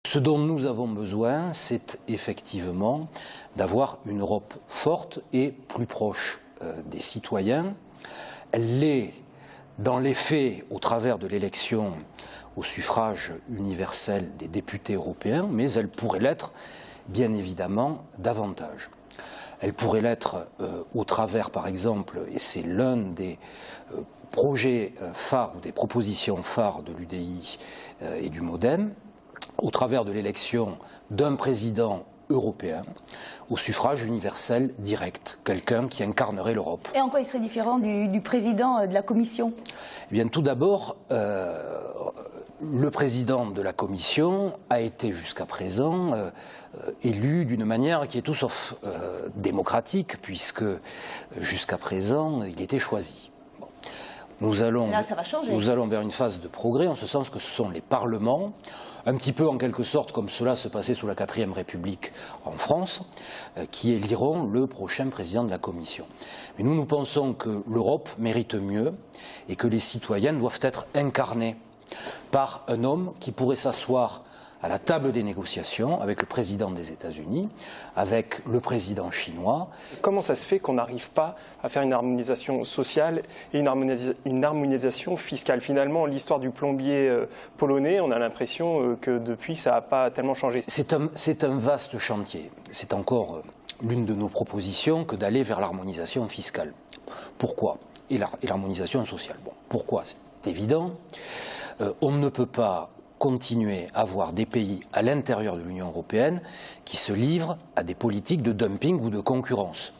Ce dont nous avons besoin, c'est effectivement d'avoir une Europe forte et plus proche des citoyens. Elle l'est dans les faits au travers de l'élection au suffrage universel des députés européens, mais elle pourrait l'être bien évidemment davantage. Elle pourrait l'être au travers, par exemple, et c'est l'un des projets phares ou des propositions phares de l'UDI et du MoDem, au travers de l'élection d'un président européen au suffrage universel direct, quelqu'un qui incarnerait l'Europe. Et en quoi il serait différent du président de la Commission? Eh bien, tout d'abord, le président de la Commission a été jusqu'à présent élu d'une manière qui est tout sauf démocratique, puisque jusqu'à présent, il était choisi. Nous allons vers une phase de progrès, en ce sens que ce sont les parlements, un petit peu en quelque sorte comme cela se passait sous la 4e République en France, qui éliront le prochain président de la Commission. Mais nous pensons que l'Europe mérite mieux et que les citoyens doivent être incarnés par un homme qui pourrait s'asseoir à la table des négociations avec le président des États-Unis, avec le président chinois. Comment ça se fait qu'on n'arrive pas à faire une harmonisation sociale et une harmonisation fiscale? Finalement, l'histoire du plombier polonais, on a l'impression que depuis, ça n'a pas tellement changé. C'est un vaste chantier. C'est encore l'une de nos propositions que d'aller vers l'harmonisation fiscale. Pourquoi? Et l'harmonisation sociale. Bon, pourquoi? C'est évident. On ne peut pas continuer à avoir des pays à l'intérieur de l'Union européenne qui se livrent à des politiques de dumping ou de concurrence.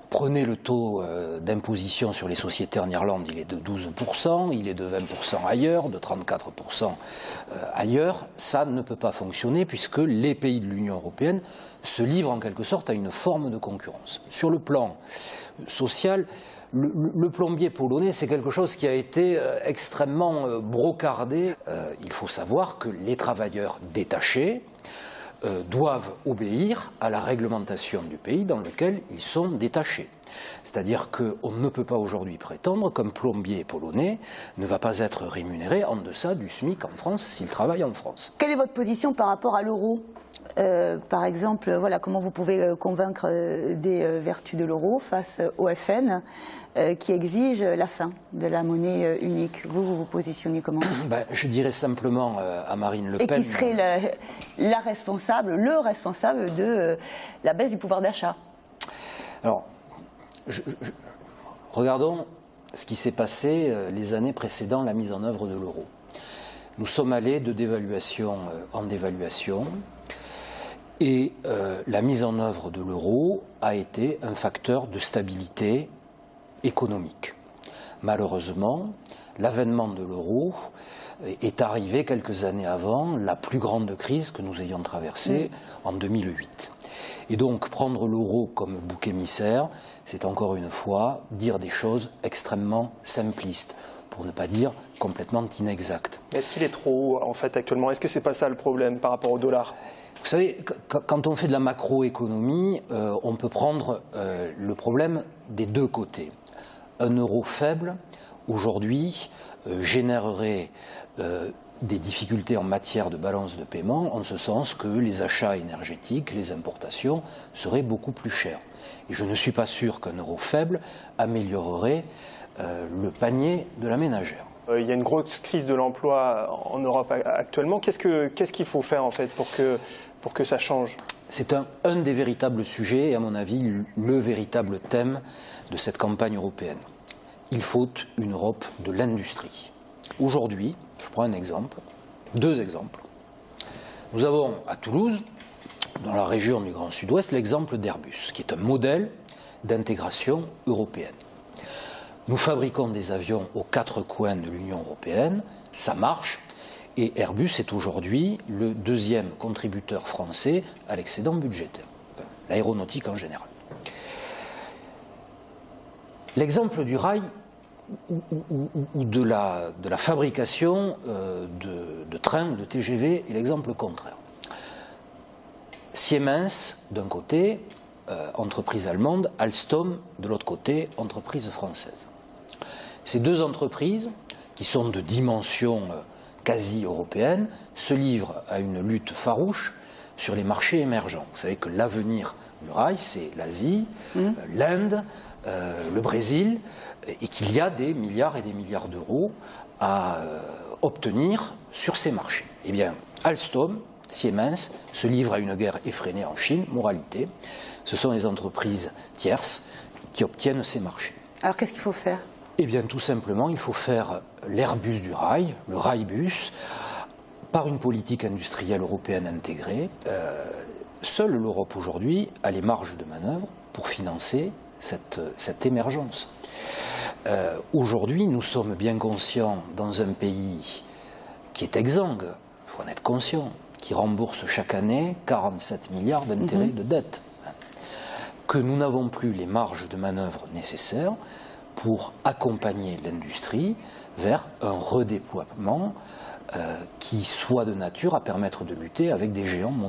Prenez le taux d'imposition sur les sociétés en Irlande, il est de 12%, il est de 20% ailleurs, de 34% ailleurs. Ça ne peut pas fonctionner puisque les pays de l'Union européenne se livrent en quelque sorte à une forme de concurrence. Sur le plan social, le plombier polonais, c'est quelque chose qui a été extrêmement brocardé. Il faut savoir que les travailleurs détachés doivent obéir à la réglementation du pays dans lequel ils sont détachés. C'est-à-dire qu'on ne peut pas aujourd'hui prétendre qu'un plombier polonais ne va pas être rémunéré en deçà du SMIC en France s'il travaille en France. Quelle est votre position par rapport à l'euro ? Par exemple, voilà, comment vous pouvez convaincre des vertus de l'euro face au FN qui exige la fin de la monnaie unique? Vous vous positionnez comment? Je dirais simplement à Marine Le Pen... Et qui serait le responsable de la baisse du pouvoir d'achat? Alors, regardons ce qui s'est passé les années précédant la mise en œuvre de l'euro. Nous sommes allés de dévaluation en dévaluation. Et la mise en œuvre de l'euro a été un facteur de stabilité économique. Malheureusement, l'avènement de l'euro est arrivé quelques années avant la plus grande crise que nous ayons traversée en 2008. Et donc prendre l'euro comme bouc émissaire, c'est encore une fois dire des choses extrêmement simplistes, pour ne pas dire complètement inexactes. Est-ce qu'il est trop haut en fait actuellement? Est-ce que c'est pas ça le problème par rapport au dollar? Vous savez, quand on fait de la macroéconomie, on peut prendre le problème des deux côtés. Un euro faible, aujourd'hui, générerait des difficultés en matière de balance de paiement, en ce sens que les achats énergétiques, les importations seraient beaucoup plus chers. Et je ne suis pas sûr qu'un euro faible améliorerait le panier de la ménagère. Il y a une grosse crise de l'emploi en Europe actuellement. Qu'est-ce qu'il faut faire en fait pour que ça change? C'est un des véritables sujets et à mon avis le véritable thème de cette campagne européenne. Il faut une Europe de l'industrie. Aujourd'hui, je prends un exemple, deux exemples. Nous avons à Toulouse, dans la région du Grand Sud-Ouest, l'exemple d'Airbus, qui est un modèle d'intégration européenne. Nous fabriquons des avions aux quatre coins de l'Union européenne, ça marche, et Airbus est aujourd'hui le deuxième contributeur français à l'excédent budgétaire, enfin, l'aéronautique en général. L'exemple du rail ou de la fabrication de trains, de TGV, est l'exemple contraire. Siemens d'un côté, entreprise allemande, Alstom de l'autre côté, entreprise française. Ces deux entreprises, qui sont de dimensions quasi européenne, se livre à une lutte farouche sur les marchés émergents. Vous savez que l'avenir du rail, c'est l'Asie, l'Inde, le Brésil, et qu'il y a des milliards et des milliards d'euros à obtenir sur ces marchés. Eh bien, Alstom, Siemens se livrent à une guerre effrénée en Chine. Moralité, ce sont les entreprises tierces qui obtiennent ces marchés. Alors qu'est-ce qu'il faut faire? Eh bien, tout simplement, il faut faire l'Airbus du rail, le Railbus, par une politique industrielle européenne intégrée. Seule l'Europe aujourd'hui a les marges de manœuvre pour financer cette émergence. Aujourd'hui, nous sommes bien conscients, dans un pays qui est exsangue, il faut en être conscient, qui rembourse chaque année 47 milliards d'intérêts de dette, que nous n'avons plus les marges de manœuvre nécessaires pour accompagner l'industrie vers un redéploiement qui soit de nature à permettre de lutter avec des géants mondiaux.